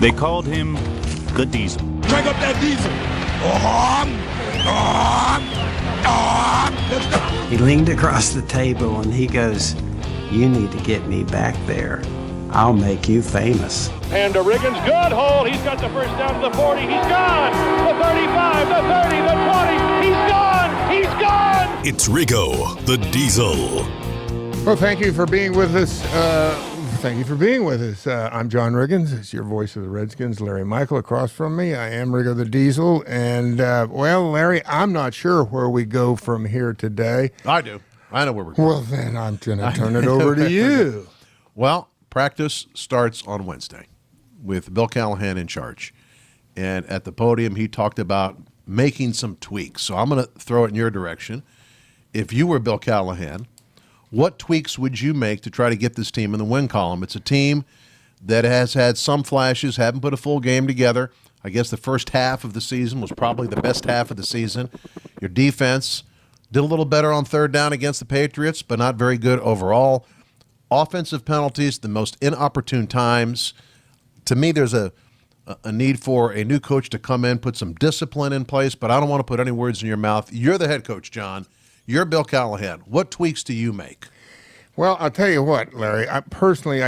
They called him the Diesel. Crank up that diesel. Let's go. He leaned across the table and he goes, "You need to get me back there. I'll make you famous." And to Riggins, good hold. He's got the first down to the 40. He's gone. The 35, the 30, the 20. He's gone. He's gone. It's Riggo the Diesel. Well, thank you for being with us. I'm John Riggins. It's your voice of the Redskins, Larry Michael. Across from me, I am Riggo the Diesel. And, well, Larry, I'm not sure where we go from here today. I do. I know where we're going. Well, then I'm going to turn it over to you. Well, practice starts on Wednesday with Bill Callahan in charge. And at the podium, he talked about making some tweaks. So I'm going to throw it in your direction. If you were Bill Callahan, what tweaks would you make to try to get this team in the win column? It's a team that has had some flashes, haven't put a full game together. I guess the first half of the season was probably the best half of the season. Your defense did a little better on third down against the Patriots, but not very good overall. Offensive penalties, the most inopportune times. To me, there's a need for a new coach to come in, put some discipline in place, but I don't want to put any words in your mouth. You're the head coach, John. You're Bill Callahan. What tweaks do you make? Well, I'll tell you what, Larry. I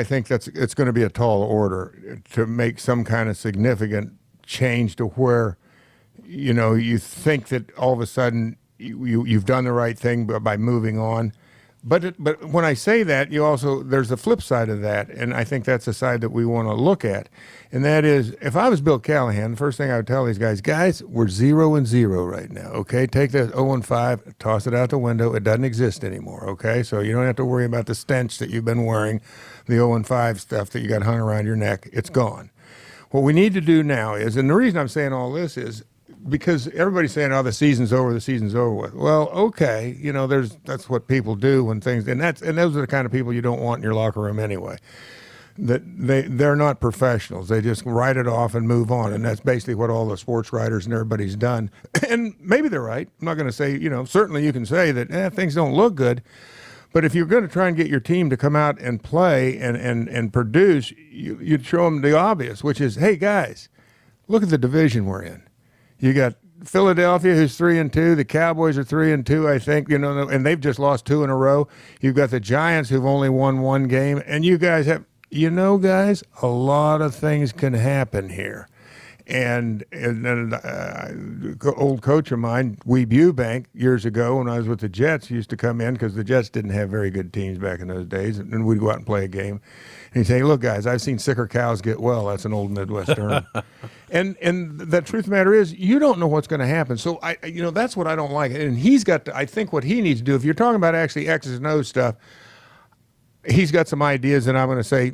think it's going to be a tall order to make some kind of significant change to where, you think that all of a sudden you've done the right thing by moving on. But when I say that, there's a flip side of that, and I think that's the side that we want to look at. And that is, if I was Bill Callahan, the first thing I would tell these guys, we're 0-0 right now, okay? Take that 0-5, toss it out the window. It doesn't exist anymore, okay? So you don't have to worry about the stench that you've been wearing, the 0-5 stuff that you got hung around your neck. It's gone. What we need to do now is, and the reason I'm saying all this is, because everybody's saying, "Oh, the season's over with." Well, okay, that's what people do when things, and those are the kind of people you don't want in your locker room anyway. That they're not professionals. They just write it off and move on, and that's basically what all the sports writers and everybody's done. And maybe they're right. I'm not going to say, certainly you can say that things don't look good, but if you're going to try and get your team to come out and play and produce, you'd show them the obvious, which is, hey guys, look at the division we're in. You got Philadelphia, who's 3-2. The Cowboys are 3-2, I think. And they've just lost 2 in a row. You've got the Giants, who've only won 1 game, and you guys have, guys, a lot of things can happen here. And old coach of mine, Weeb Eubank, years ago when I was with the Jets, used to come in because the Jets didn't have very good teams back in those days, and we'd go out and play a game. And he'd say, "Look, guys, I've seen sicker cows get well." That's an old Midwest term. and the truth of the matter is, you don't know what's going to happen. So that's what I don't like. And he's got to, I think what he needs to do, if you're talking about actually X's and O's stuff, he's got some ideas, and I'm going to say,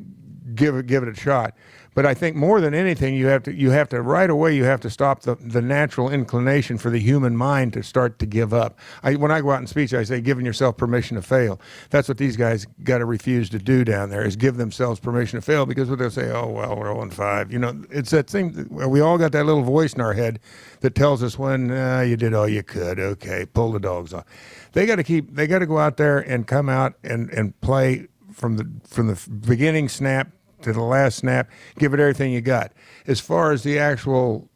give it a shot. But I think more than anything, you have to right away, you have to stop the natural inclination for the human mind to start to give up. When I go out and speak, I say, giving yourself permission to fail. That's what these guys got to refuse to do down there, is give themselves permission to fail, because what they'll say, "Oh, well, we're 0-5. It's that thing, we all got that little voice in our head that tells us when you did all you could. Okay, pull the dogs off. They got to go out there and come out and play from the beginning snap to the last snap, give it everything you got. As far as the actual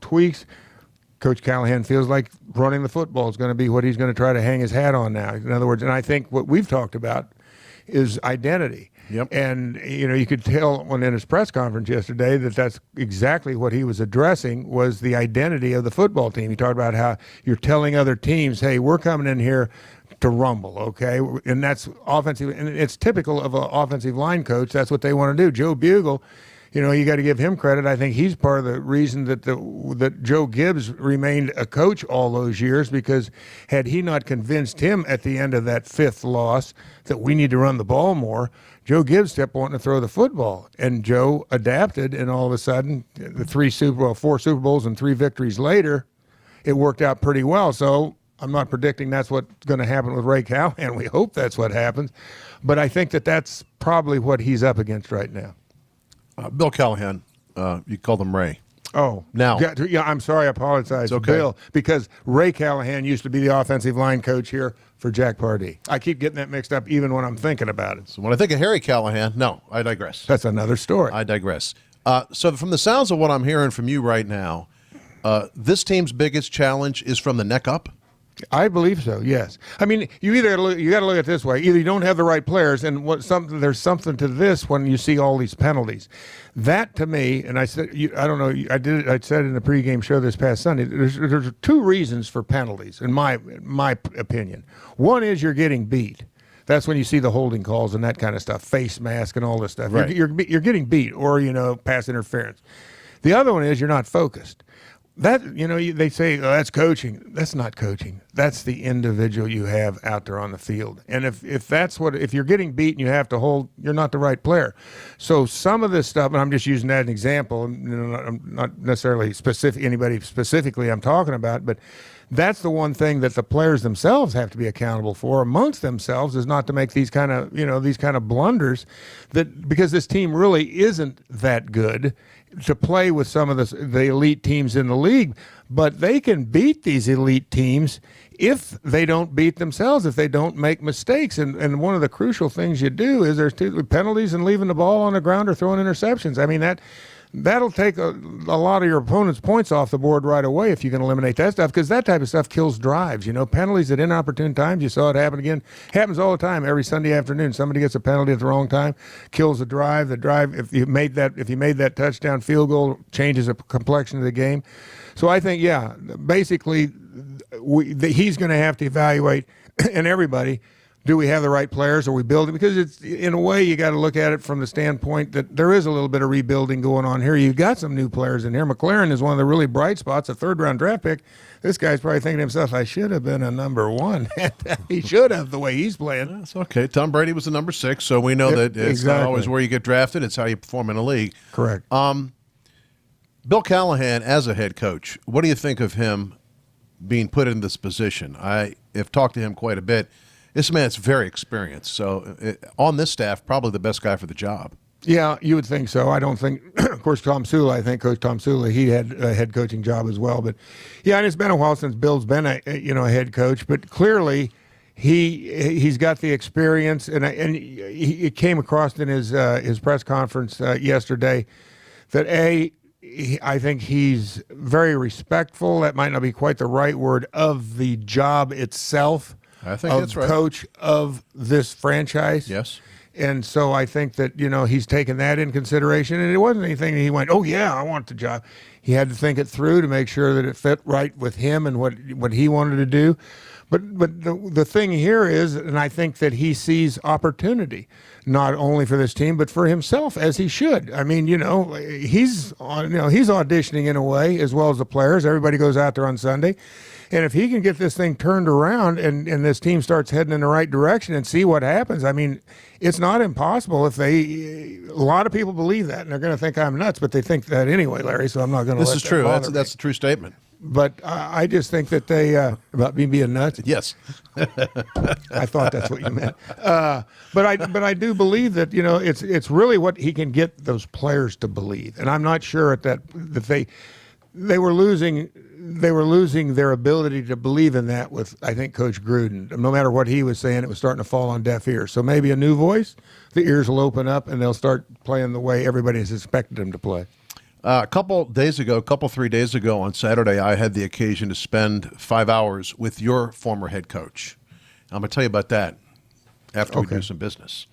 tweaks, Coach Callahan feels like running the football is going to be what he's going to try to hang his hat on now. In other words, and I think what we've talked about is identity. Yep. And, you could tell when in his press conference yesterday that's exactly what he was addressing, was the identity of the football team. He talked about how you're telling other teams, "Hey, we're coming in here to rumble," okay? And that's offensive, and it's typical of an offensive line coach. That's what they want to do. Joe Bugle, you got to give him credit. I think he's part of the reason that Joe Gibbs remained a coach all those years, because had he not convinced him at the end of that 5th loss that we need to run the ball more, Joe Gibbs kept wanting to throw the football, and Joe adapted, and all of a sudden, 4 Super Bowls and 3 victories later, it worked out pretty well. So I'm not predicting that's what's going to happen with Ray Callahan. We hope that's what happens. But I think that's probably what he's up against right now. Bill Callahan, you called him Ray. Oh, now. Yeah, I'm sorry. I apologize, okay. Bill, because Ray Callahan used to be the offensive line coach here for Jack Pardee. I keep getting that mixed up even when I'm thinking about it. So when I think of Harry Callahan, no, I digress. That's another story. I digress. So from the sounds of what I'm hearing from you right now, this team's biggest challenge is from the neck up. I believe so. Yes. I mean, you got to look at it this way. Either you don't have the right players, and there's something to this when you see all these penalties. That to me, and I said, I don't know. I said in the pregame show this past Sunday. There's two reasons for penalties, in my opinion. One is you're getting beat. That's when you see the holding calls and that kind of stuff, face mask and all this stuff. Right. You're getting beat, or pass interference. The other one is you're not focused. That, they say, oh, that's coaching. That's not coaching. That's the individual you have out there on the field. And if you're getting beat and you have to hold, you're not the right player. So some of this stuff, and I'm just using that as an example, I'm not necessarily anybody specifically I'm talking about, but that's the one thing that the players themselves have to be accountable for amongst themselves, is not to make these kind of blunders, because this team really isn't that good to play with some of the elite teams in the league, but they can beat these elite teams if they don't beat themselves, if they don't make mistakes. And one of the crucial things you do is there's two penalties and leaving the ball on the ground or throwing interceptions. I mean, that'll take a lot of your opponent's points off the board right away if you can eliminate that stuff, because that type of stuff kills drives. Penalties at inopportune times. You saw it happen again. Happens all the time. Every Sunday afternoon, somebody gets a penalty at the wrong time, kills the drive. The drive, if you made that touchdown field goal, changes the complexion of the game. So I think, basically, he's going to have to evaluate, and everybody. Do we have the right players? Are we building? Because it's, in a way, you got to look at it from the standpoint that there is a little bit of rebuilding going on here. You've got some new players in here. McLaren is one of the really bright spots, a third-round draft pick. This guy's probably thinking to himself, I should have been a number one. He should have, the way he's playing. That's okay. Tom Brady was a number 6, so we know that it's not always where you get drafted. It's how you perform in a league. Correct. Bill Callahan, as a head coach, what do you think of him being put in this position? I have talked to him quite a bit. This man's very experienced. So on this staff, probably the best guy for the job. Yeah, you would think so. I don't think, of course, Coach Tom Sula, he had a head coaching job as well. But yeah, and it's been a while since Bill's been a head coach. But clearly, he's got the experience, and it came across in his press conference yesterday that I think he's very respectful. That might not be quite the right word, of the job itself. I think that's right. Coach of this franchise. Yes. And so I think that, he's taken that in consideration. And it wasn't anything that he went, oh, yeah, I want the job. He had to think it through to make sure that it fit right with him and what he wanted to do. But the thing here is, and I think that he sees opportunity, not only for this team, but for himself, as he should. I mean, he's auditioning in a way, as well as the players. Everybody goes out there on Sunday. And if he can get this thing turned around and this team starts heading in the right direction and see what happens, I mean, it's not impossible. A lot of people believe that, and they're going to think I'm nuts, but they think that anyway, Larry, so I'm not going to let that This is true. bother me. That's a true statement. But I just think that they, about me being nuts? Yes. I thought that's what you meant. But I do believe that, it's really what he can get those players to believe. And I'm not sure that they were losing their ability to believe in that with, I think, Coach Gruden. No matter what he was saying, it was starting to fall on deaf ears. So maybe a new voice, the ears will open up and they'll start playing the way everybody has expected them to play. A couple 3 days ago on Saturday, I had the occasion to spend 5 hours with your former head coach. I'm going to tell you about that after we do some business.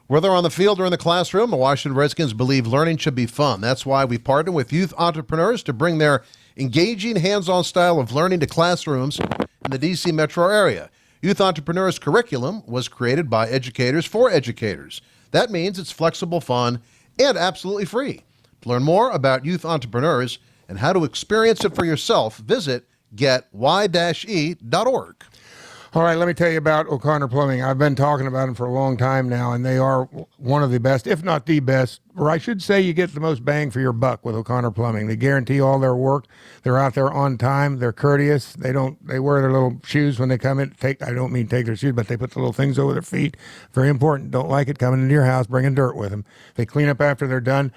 Whether on the field or in the classroom, the Washington Redskins believe learning should be fun. That's why we partner with youth entrepreneurs to bring their engaging, hands-on style of learning to classrooms in the D.C. metro area. Youth Entrepreneurs Curriculum was created by educators for educators. That means it's flexible, fun, and absolutely free. To learn more about youth entrepreneurs and how to experience it for yourself, visit gety-e.org. All right, let me tell you about O'Connor Plumbing. I've been talking about them for a long time now, and they are one of the best, if not the best, or I should say you get the most bang for your buck with O'Connor Plumbing. They guarantee all their work. They're out there on time. They're courteous. They wear their little shoes when they come in. I don't mean take their shoes, but they put the little things over their feet. Very important. Don't like it coming into your house, bringing dirt with them. They clean up after they're done.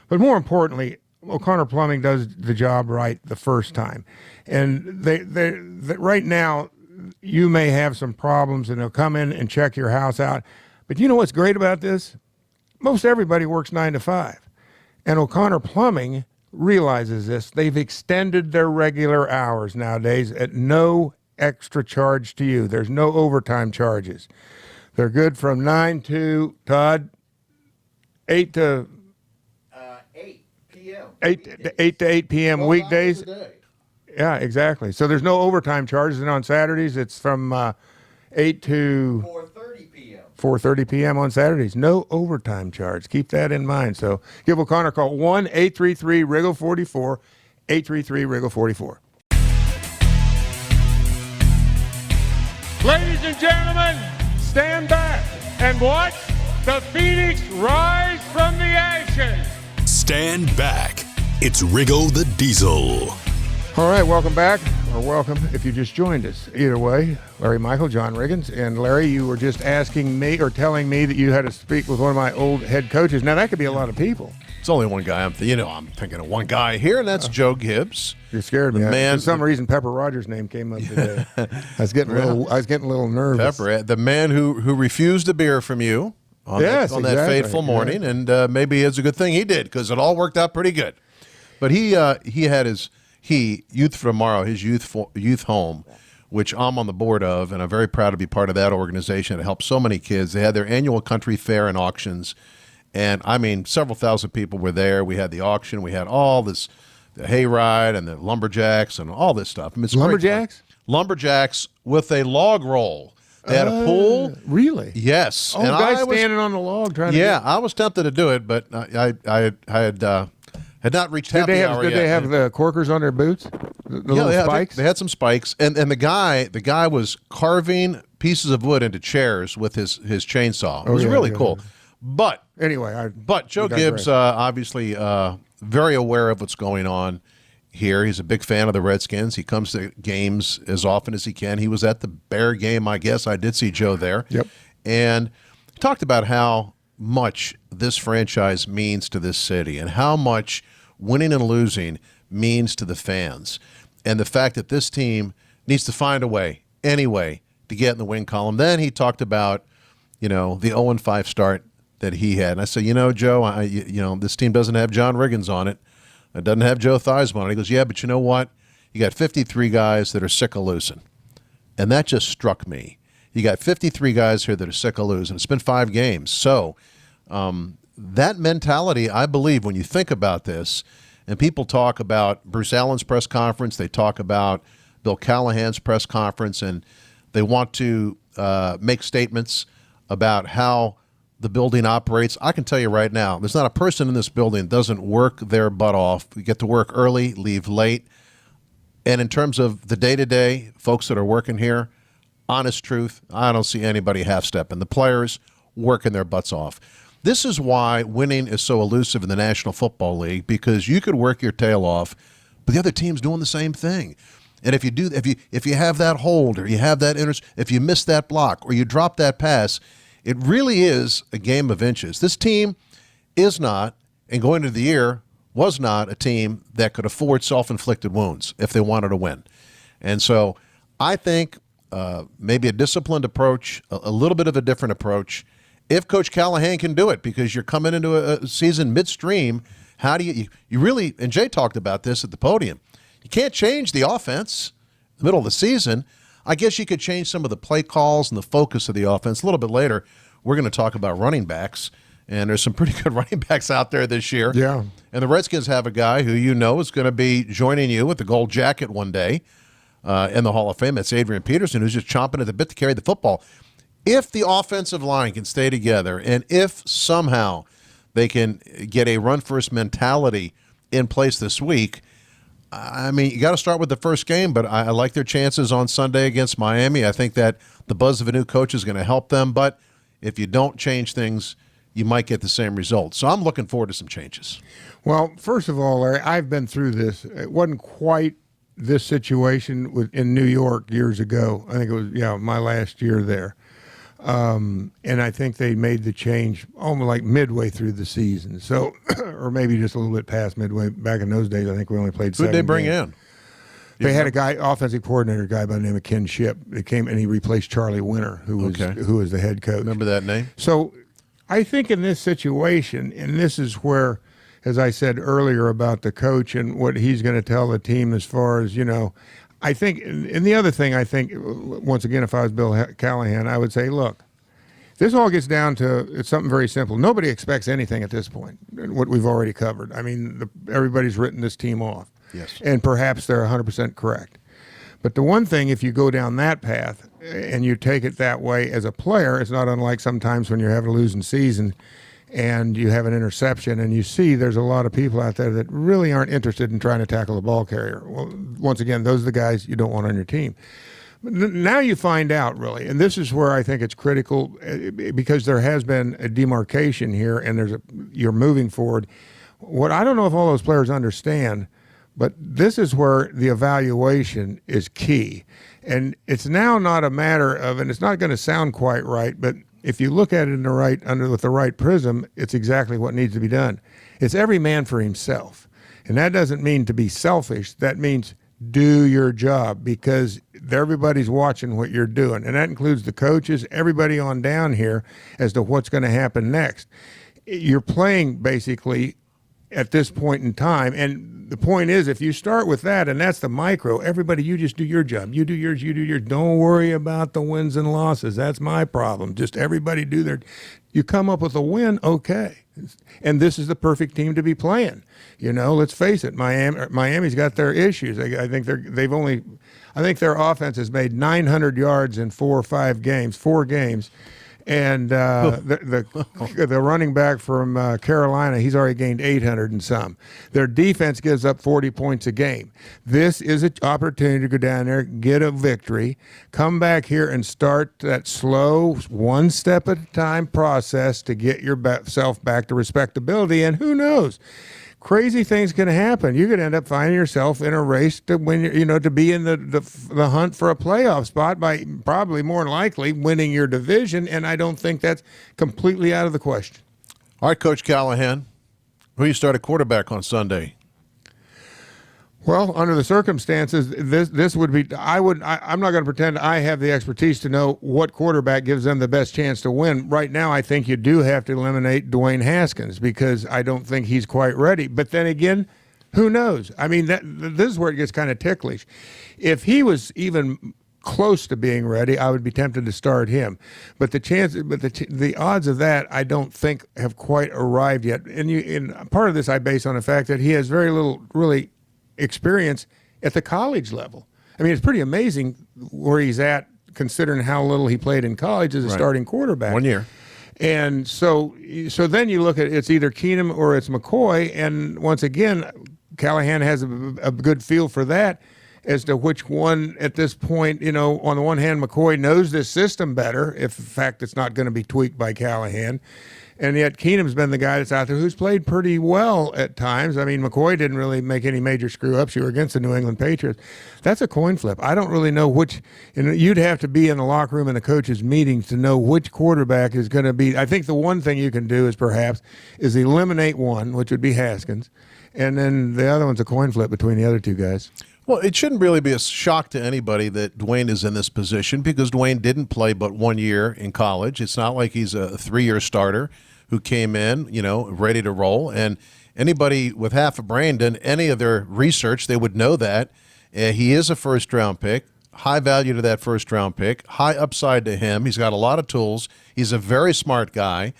But more importantly, O'Connor Plumbing does the job right the first time. And they right now, you may have some problems, and they'll come in and check your house out. But you know what's great about this? Most everybody works 9 to 5. And O'Connor Plumbing realizes this. They've extended their regular hours nowadays at no extra charge to you. There's no overtime charges. They're good from 9 to, Todd, 8 to 8 p.m. 8 to 8 p.m. weekdays. Yeah, exactly. So there's no overtime charges, and on Saturdays it's from 8 to 4:30 p.m. 4:30 p.m. on Saturdays. No overtime charge. Keep that in mind. So give O'Connor a call, 1-833-RIGGLE44, 833-RIGGLE44. Ladies and gentlemen, stand back and watch the Phoenix rise from the ashes. Stand back. It's Riggo the Diesel. All right, welcome back, or welcome if you just joined us. Either way, Larry Michael, John Riggins. And Larry, you were just asking me or telling me that you had to speak with one of my old head coaches. Now, that could be a lot of people. It's only one guy. I'm thinking of one guy here, and that's Joe Gibbs. You scared me. Man, for some reason, Pepper Rogers' name came up today. I was getting a little nervous. Pepper, the man who refused a beer from you on that fateful morning, and maybe it's a good thing he did, because it all worked out pretty good. But he had his Youth for Tomorrow, his youth home, which I'm on the board of, and I'm very proud to be part of that organization. It helps so many kids. They had their annual country fair and auctions, and I mean, several thousand people were there. We had the auction. We had all this, the hayride and the lumberjacks and all this stuff. I mean, it's Lumberjacks? Lumberjacks with a log roll. They had a pool. Really? Yes. Oh, and guys standing on the log trying to I was tempted to do it, but I had not reached happy hour yet. Did they have the corkers on their boots? The little spikes? They had some spikes, and the guy was carving pieces of wood into chairs with his chainsaw. It was really cool. But anyway, Joe Gibbs obviously very aware of what's going on here. He's a big fan of the Redskins. He comes to games as often as he can. He was at the Bear game, I guess. I did see Joe there. Yep. And he talked about how much this franchise means to this city and how much winning and losing means to the fans, and the fact that this team needs to find a way, any way, to get in the win column. Then he talked about, the 0-5 start that he had. And I said, Joe, this team doesn't have John Riggins on it. It doesn't have Joe Theismann on it. He goes, yeah, but you know what? You got 53 guys that are sick of losing. And that just struck me. You got 53 guys here that are sick of losing. It's been 5 games. So that mentality, I believe, when you think about this, and people talk about Bruce Allen's press conference, they talk about Bill Callahan's press conference, and they want to make statements about how the building operates. I can tell you right now, there's not a person in this building that doesn't work their butt off. We get to work early, leave late. And in terms of the day-to-day, folks that are working here, honest truth, I don't see anybody half-stepping. The players working their butts off. This is why winning is so elusive in the National Football League, because you could work your tail off, but the other team's doing the same thing. And if you have that hold, or you have that if you miss that block, or you drop that pass, it really is a game of inches. This team is not, and going into the year, was not a team that could afford self-inflicted wounds if they wanted to win. And so I think maybe a disciplined approach, a little bit of a different approach, if Coach Callahan can do it, because you're coming into a season midstream. How do you really, and Jay talked about this at the podium, you can't change the offense in the middle of the season. I guess you could change some of the play calls and the focus of the offense. A little bit later, we're going to talk about running backs, and there's some pretty good running backs out there this year. Yeah. And the Redskins have a guy who is going to be joining you with the gold jacket one day in the Hall of Fame. That's Adrian Peterson, who's just chomping at the bit to carry the football. If the offensive line can stay together, and if somehow they can get a run-first mentality in place this week, I mean, you got to start with the first game, but I like their chances on Sunday against Miami. I think that the buzz of a new coach is going to help them, but if you don't change things, you might get the same result. So I'm looking forward to some changes. Well, first of all, Larry, I've been through this. It wasn't quite this situation in New York years ago. I think it was, my last year there. And I think they made the change almost like midway through the season. So, or maybe just a little bit past midway. Back in those days, I think we only played 7 Who'd they bring games. in? They had a guy, offensive coordinator, guy by the name of Ken Shipp. It came and he replaced Charlie Winter, who was the head coach. Remember that name? So I think in this situation, and this is where as I said earlier about the coach and what he's going to tell the team as far as, I think, and the other thing I think, once again, if I was Bill Callahan, I would say, look, this all gets down to it's something very simple. Nobody expects anything at this point, what we've already covered. I mean, everybody's written this team off. Yes. And perhaps they're 100% correct. But the one thing, if you go down that path and you take it that way as a player, it's not unlike sometimes when you're having a losing season and you have an interception and you see there's a lot of people out there that really aren't interested in trying to tackle the ball carrier. Well, once again, those are the guys you don't want on your team. But now you find out, really, and this is where I think it's critical because there has been a demarcation here and you're moving forward. What I don't know if all those players understand, but this is where the evaluation is key. And it's now not a matter of, and it's not going to sound quite right, but if you look at it with the right prism, it's exactly what needs to be done. It's every man for himself. And that doesn't mean to be selfish. That means do your job because everybody's watching what you're doing. And that includes the coaches, everybody on down here as to what's going to happen next. You're playing basically at this point in time. And the point is, if you start with that, and that's the micro, everybody, you just do your job. You do yours, you do yours. Don't worry about the wins and losses. That's my problem. Just everybody do their. You come up with a win, okay. And this is the perfect team to be playing. Let's face it, Miami's got their issues. I think their offense has made 900 yards in 4 games. And the running back from Carolina, he's already gained 800 and some. Their defense gives up 40 points a game. This is an opportunity to go down there, get a victory, come back here and start that slow, one step at a time process to get yourself back to respectability. And who knows? Crazy things can happen. You could end up finding yourself in a race to win, to be in the hunt for a playoff spot by probably more than likely winning your division. And I don't think that's completely out of the question. All right, Coach Callahan, who you start at quarterback on Sunday? Well, under the circumstances, this would be. I'm not going to pretend I have the expertise to know what quarterback gives them the best chance to win. Right now, I think you do have to eliminate Dwayne Haskins because I don't think he's quite ready. But then again, who knows? I mean, this is where it gets kind of ticklish. If he was even close to being ready, I would be tempted to start him. But the odds of that, I don't think have quite arrived yet. And part of this I base on the fact that he has very little really experience at the college level. I mean, it's pretty amazing where he's at considering how little he played in college as a starting quarterback. 1 year. And so then you look at it's either Keenum or it's McCoy. And once again, Callahan has a good feel for that as to which one at this point, on the one hand, McCoy knows this system better, if in fact it's not going to be tweaked by Callahan. And yet Keenum's been the guy that's out there who's played pretty well at times. I mean, McCoy didn't really make any major screw-ups. You were against the New England Patriots. That's a coin flip. I don't really know which – you'd have to be in the locker room in the coaches' meetings to know which quarterback is going to be – I think the one thing you can do is eliminate one, which would be Haskins, and then the other one's a coin flip between the other two guys. Well, it shouldn't really be a shock to anybody that Dwayne is in this position because Dwayne didn't play but 1 year in college. It's not like he's a 3-year starter who came in, ready to roll. And anybody with half a brain done any of their research, they would know that. He is a first-round pick, high value to that first-round pick, high upside to him. He's got a lot of tools. He's a very smart guy.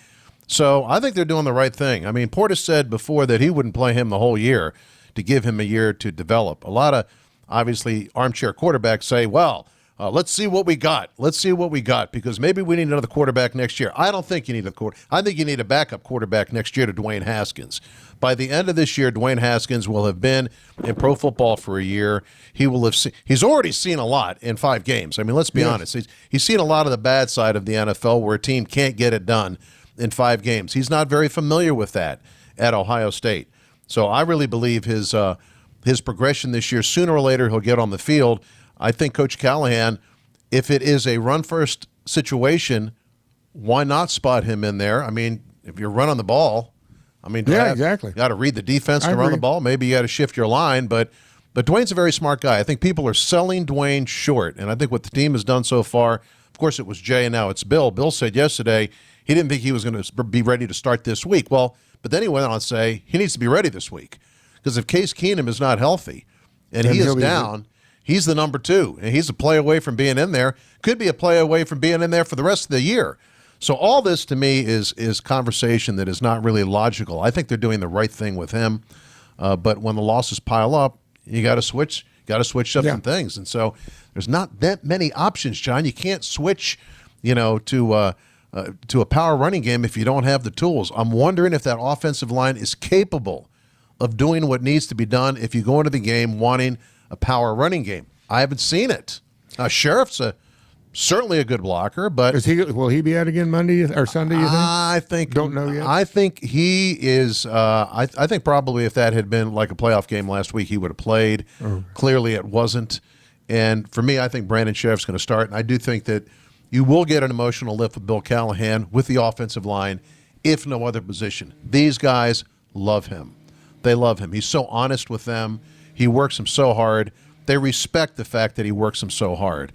So I think they're doing the right thing. I mean, Portis said before that he wouldn't play him the whole year to give him a year to develop. A lot of, obviously, armchair quarterbacks say, well, let's see what we got. Let's see what we got because maybe we need another quarterback next year. I don't think you need I think you need a backup quarterback next year to Dwayne Haskins. By the end of this year, Dwayne Haskins will have been in pro football for a year. He will have he's already seen a lot in 5 games. I mean, let's be honest. He's seen a lot of the bad side of the NFL where a team can't get it done in 5 games. He's not very familiar with that at Ohio State. So I really believe his progression this year, sooner or later, he'll get on the field. I think Coach Callahan, if it is a run-first situation, why not spot him in there? I mean, if you're running the ball, exactly. You got to read the defense to run the ball. Maybe you got to shift your line, but Dwayne's a very smart guy. I think people are selling Dwayne short, and I think what the team has done so far, of course it was Jay and now it's Bill. Bill said yesterday he didn't think he was going to be ready to start this week. Well, But then he went on to say he needs to be ready this week because if Case Keenum is not healthy and he is down, he's the number 2, and he's a play away from being in there. Could be a play away from being in there for the rest of the year. So all this to me is conversation that is not really logical. I think they're doing the right thing with him, but when the losses pile up, you got to switch. Got to switch up some things, and so there's not that many options, John. You can't switch, to a power running game if you don't have the tools. I'm wondering if that offensive line is capable of doing what needs to be done if you go into the game wanting a power running game. I haven't seen it. Sheriff's certainly a good blocker, but will he be out again Monday or Sunday? You think? I think don't know yet. I think he is. I think probably if that had been like a playoff game last week, he would have played. Clearly, it wasn't. And for me, I think Brandon Sheriff's going to start. And I do think that you will get an emotional lift with Bill Callahan with the offensive line, if no other position. These guys love him. They love him. He's so honest with them. He works them so hard. They respect the fact that he works them so hard.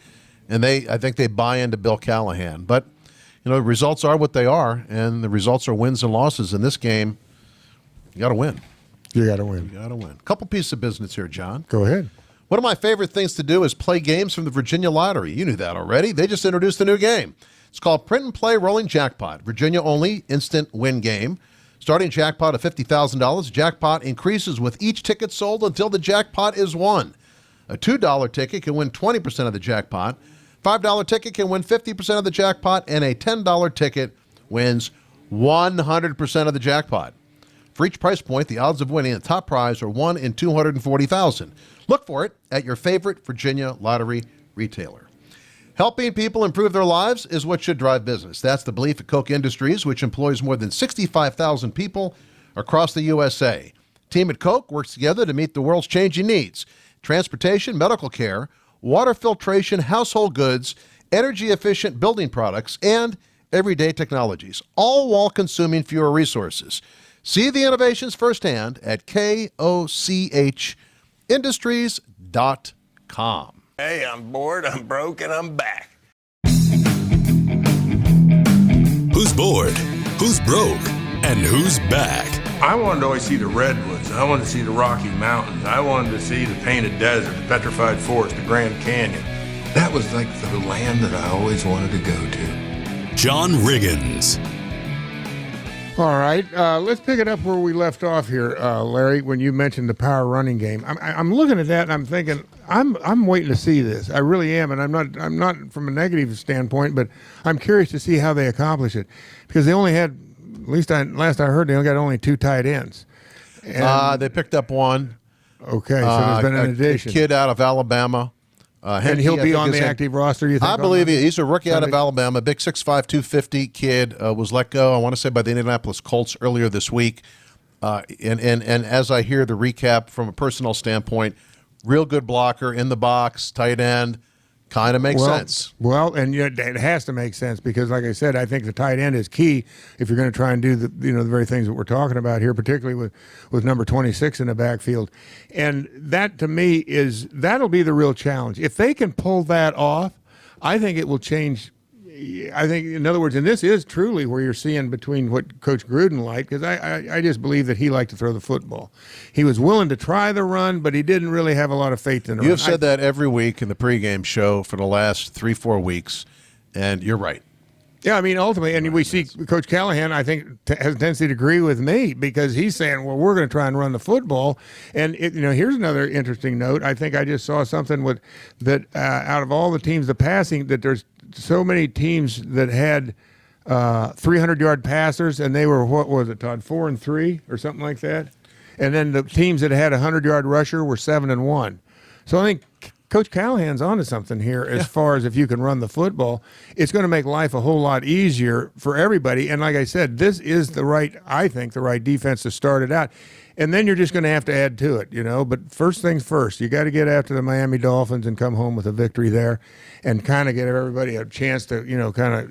And I think they buy into Bill Callahan. But, the results are what they are, and the results are wins and losses. In this game, you got to win. You got to win. You got to win. Couple pieces of business here, John. Go ahead. One of my favorite things to do is play games from the Virginia Lottery. You knew that already. They just introduced a new game. It's called Print and Play Rolling Jackpot. Virginia-only instant win game. Starting jackpot of $50,000. Jackpot increases with each ticket sold until the jackpot is won. A $2 ticket can win 20% of the jackpot. $5 ticket can win 50% of the jackpot, and a $10 ticket wins 100% of the jackpot. For each price point, the odds of winning the top prize are 1 in 240,000. Look for it at your favorite Virginia Lottery retailer. Helping people improve their lives is what should drive business. That's the belief at Koch Industries, which employs more than 65,000 people across the USA. Team at Koch works together to meet the world's changing needs: transportation, medical care, water filtration, household goods, energy-efficient building products, and everyday technologies, all while consuming fewer resources. See the innovations firsthand at KOCHindustries.com. Hey, I'm bored, I'm broke, and I'm back. Who's bored? Who's broke? And who's back? I wanted to always see the redwoods. I wanted to see the Rocky Mountains. I wanted to see the Painted Desert, the Petrified Forest, the Grand Canyon. That was like the land that I always wanted to go to. John Riggins. All right, let's pick it up where we left off here, Larry. When you mentioned the power running game, I'm looking at that and I'm thinking I'm waiting to see this. I really am, and I'm not from a negative standpoint, but I'm curious to see how they accomplish it because they only had, at least last I heard, they only got only 2 tight ends. They picked up one. Okay, so there's been an addition. A kid out of Alabama. And he'll be on the active roster, you think? I believe he's a rookie out of Alabama, big 6'5", 250 kid, was let go, I want to say, by the Indianapolis Colts earlier this week. And as I hear the recap from a personal standpoint, real good blocker in the box, tight end, kind of makes sense. Well, and it has to make sense because, like I said, I think the tight end is key if you're going to try and do the very things that we're talking about here, particularly with number 26 in the backfield. And that, to me, that'll be the real challenge. If they can pull that off, I think it will change. I think, in other words, and this is truly where you're seeing between what Coach Gruden liked, because I just believe that he liked to throw the football. He was willing to try the run, but he didn't really have a lot of faith in the run. You've said that every week in the pregame show for the last 3-4 weeks, and you're right. Yeah, I mean, ultimately, and we see Coach Callahan, I think, has a tendency to agree with me because he's saying, well, we're going to try and run the football. And, here's another interesting note. I think I just saw something with that out of all the teams, the passing, that there's so many teams that had 300-yard passers, and they were, what was it, Todd, 4-3 or something like that? And then the teams that had a 100-yard rusher were 7-1. So I think Coach Callahan's onto something here as far as if you can run the football. It's going to make life a whole lot easier for everybody. And like I said, this is the right defense to start it out. And then you're just going to have to add to it, But first things first, you got to get after the Miami Dolphins and come home with a victory there and kind of give everybody a chance to, kind of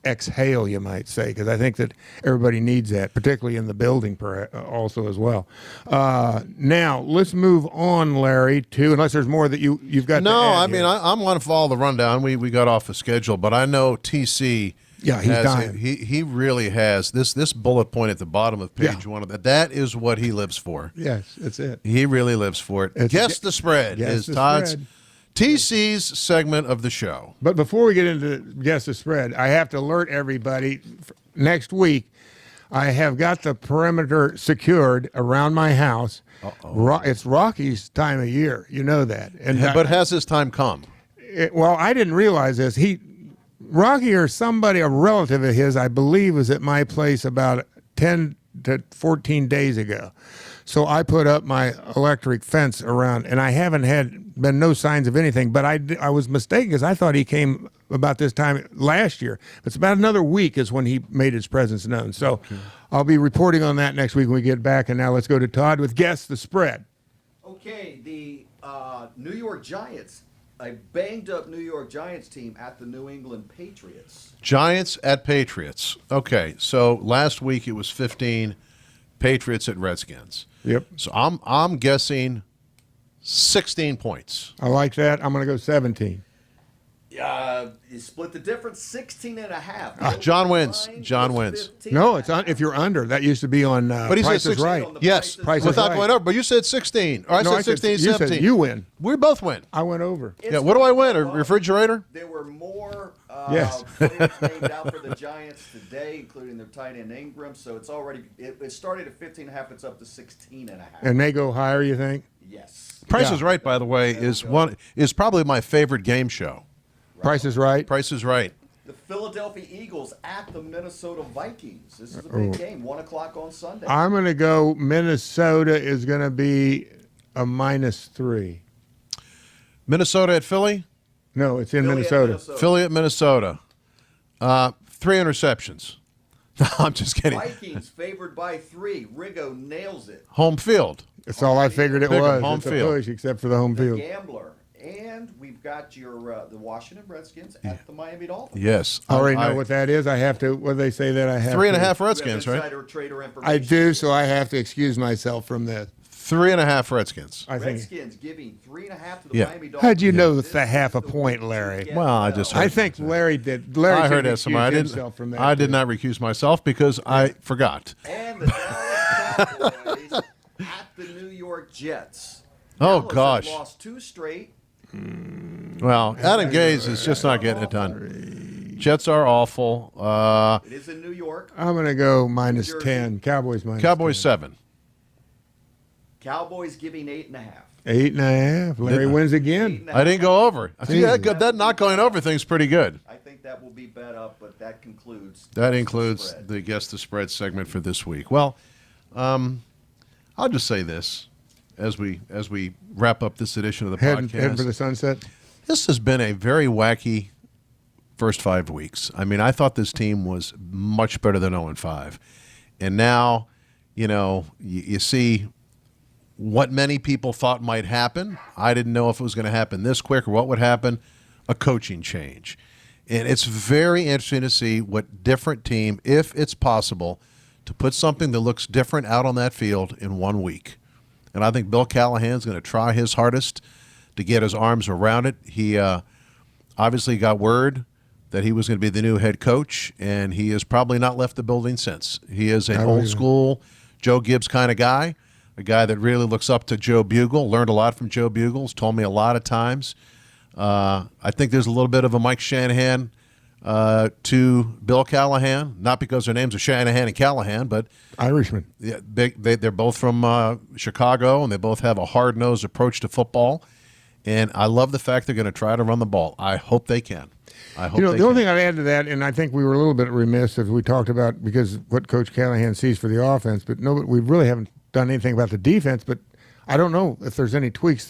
exhale, you might say, because I think that everybody needs that, particularly in the building also as well. Now, let's move on, Larry, to, unless there's more that you've got to add. No, I mean, I'm going to follow the rundown. We got off the schedule, but I know TC Yeah, he's dying. He really has this bullet point at the bottom of page one of that. That is what he lives for. Yes, that's it. He really lives for it. Guess the spread is Todd's TC's segment of the show. But before we get into Guess the Spread, I have to alert everybody. Next week, I have got the perimeter secured around my house. It's Rocky's time of year. You know that. But has his time come? Well, I didn't realize this. Rocky or somebody, a relative of his, I believe, was at my place about 10 to 14 days ago. So I put up my electric fence around, and I haven't been no signs of anything. But I was mistaken because I thought he came about this time last year. It's about another week is when he made his presence known. So I'll be reporting on that next week when we get back. And now let's go to Todd with Guess the Spread. Okay, the New York Giants. A banged-up New York Giants team at the New England Patriots. Giants at Patriots. Okay, so last week it was 15. Patriots at Redskins. Yep. So I'm guessing 16 points. I like that. I'm going to go 17. You split the difference, 16.5. John wins. John wins. No, it's if you're under. That used to be on but he Price said is Right. Yes, Price is without Right. going over. But you said 16. Or I said 16, you 17. said you win. We both win. I went over. Yeah, what do I win? A refrigerator? There were more Yes. players named out for the Giants today, including their tight end Ingram. So it's already it started at 15.5. It's up to 16.5. And they go higher, you think? Yes. Price is Right, by the way, is probably my favorite game show. Price is Right. Price is Right. The Philadelphia Eagles at the Minnesota Vikings. This is a big game, 1 o'clock on Sunday. I'm going to go Minnesota is going to be a -3. Minnesota at Philly? No, it's in Philly at Minnesota. Philly at Minnesota. 3 interceptions. No, I'm just kidding. Vikings favored by 3. Riggo nails it. Home field. That's all I figured it Pick 'em, was. home It's a field. push, except for the home The field. Gambler. And we've got your the Washington Redskins at the Miami Dolphins. Yes. I already know what that is. I have to. What do they say that I have? 3.5 We have Redskins, right? insider trader information. I do, so I have to excuse myself from this. 3.5 Redskins. I think. Redskins giving 3.5 to the Yeah. Miami Dolphins. How'd you know This it's a is half a the point, week to Larry? get Well, I just I heard think Larry did. Larry I heard should that somewhere. I recuse didn't. himself from that. I did too. not recuse myself because I forgot. And the Dallas Cowboys at the New York Jets. Oh, Dallas have gosh. lost 2 straight. Well, Adam Gase is just not getting it done. Jets are awful. It is in New York. I'm going to go Jersey. -10. Cowboys minus Cowboys 10. 7. Cowboys giving 8.5. 8.5. Larry wins again. I didn't go over. See, that not going over thing's pretty good. I think that will be bet up, but that concludes. That the includes spread. the Guess the Spread segment for this week. Well, I'll just say this as we wrap up this edition of the Heading podcast. for the sunset. This has been a very wacky first 5 weeks. I mean, I thought this team was much better than 0-5. And now, you see what many people thought might happen. I didn't know if it was going to happen this quick or what would happen. A coaching change. And it's very interesting to see what different team, if it's possible, to put something that looks different out on that field in 1 week. And I think Bill Callahan's going to try his hardest to get his arms around it. He obviously got word that he was going to be the new head coach, and he has probably not left the building since. He is an old school Joe Gibbs kind of guy, a guy that really looks up to Joe Bugle, learned a lot from Joe Bugle, has told me a lot of times. I think there's a little bit of a Mike Shanahan to Bill Callahan, not because their names are Shanahan and Callahan, but Irishman. yeah, they're both from Chicago, and they both have a hard-nosed approach to football. And I love the fact they're going to try to run the ball. I hope they can. I hope The only thing I'd add to that, and I think we were a little bit remiss as we talked about because what Coach Callahan sees for the offense, but no, we really haven't done anything about the defense. But I don't know if there's any tweaks.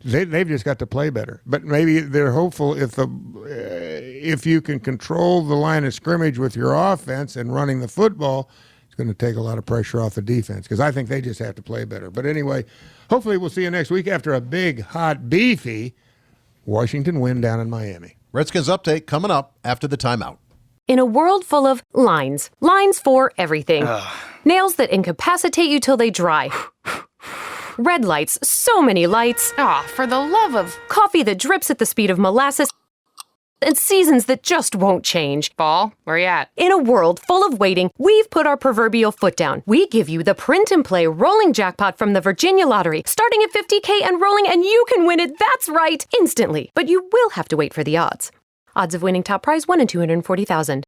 They've just got to play better. But maybe they're hopeful if you can control the line of scrimmage with your offense and running the football, it's going to take a lot of pressure off the defense because I think they just have to play better. But anyway, hopefully we'll see you next week after a big, hot, beefy Washington win down in Miami. Redskins update coming up after the timeout. In a world full of lines for everything. Nails that incapacitate you till they dry. Red lights, so many lights. For the love of... Coffee that drips at the speed of molasses. and seasons that just won't change. Fall, where you at? In a world full of waiting, we've put our proverbial foot down. We give you the print and play rolling jackpot from the Virginia Lottery, starting at $50K and rolling, and you can win it, that's right, instantly. But you will have to wait for the odds. Odds of winning top prize 1 in 240,000.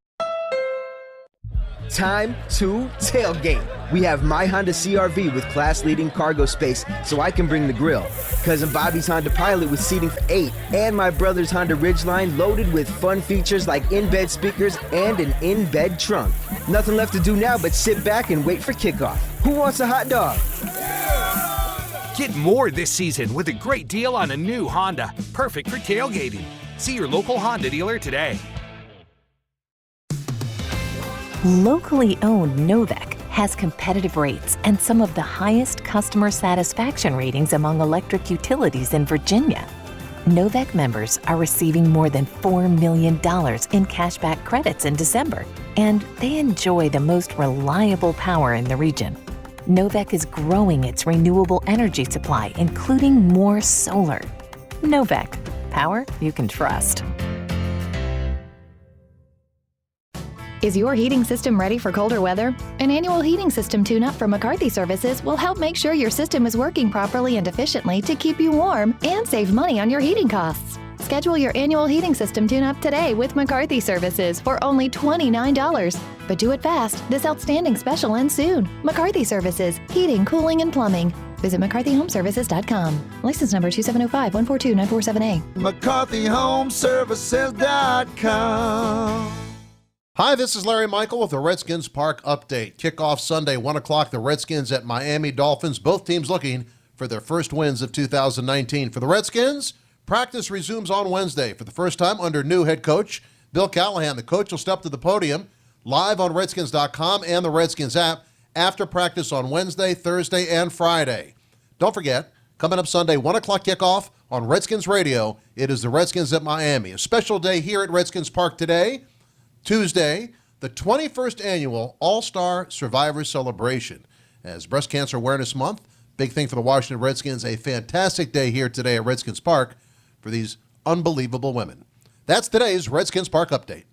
Time to tailgate. We have my Honda CRV with class-leading cargo space, so I can bring the grill. Cousin Bobby's Honda Pilot with seating for 8, and my brother's Honda Ridgeline loaded with fun features like in-bed speakers and an in-bed trunk. Nothing left to do now but sit back and wait for kickoff. Who wants a hot dog? Get more this season with a great deal on a new Honda, perfect for tailgating. See your local Honda dealer today. Locally owned Novec has competitive rates and some of the highest customer satisfaction ratings among electric utilities in Virginia. Novec members are receiving more than $4 million in cashback credits in December, and they enjoy the most reliable power in the region. Novec is growing its renewable energy supply, including more solar. Novec, power you can trust. Is your heating system ready for colder weather? An annual heating system tune-up from McCarthy Services will help make sure your system is working properly and efficiently to keep you warm and save money on your heating costs. Schedule your annual heating system tune-up today with McCarthy Services for only $29. But do it fast. This outstanding special ends soon. McCarthy Services, heating, cooling, and plumbing. Visit McCarthyHomeservices.com. License number 2705142-947A. McCarthyHomeservices.com. Hi, this is Larry Michael with the Redskins Park Update. Kickoff Sunday, 1 o'clock, the Redskins at Miami Dolphins. Both teams looking for their first wins of 2019. For the Redskins, practice resumes on Wednesday for the first time under new head coach Bill Callahan. The coach will step to the podium live on Redskins.com and the Redskins app after practice on Wednesday, Thursday, and Friday. Don't forget, coming up Sunday, 1 o'clock kickoff on Redskins Radio, it is the Redskins at Miami. A special day here at Redskins Park today. Tuesday, the 21st Annual All-Star Survivor Celebration. As Breast Cancer Awareness Month, big thing for the Washington Redskins, a fantastic day here today at Redskins Park for these unbelievable women. That's today's Redskins Park Update.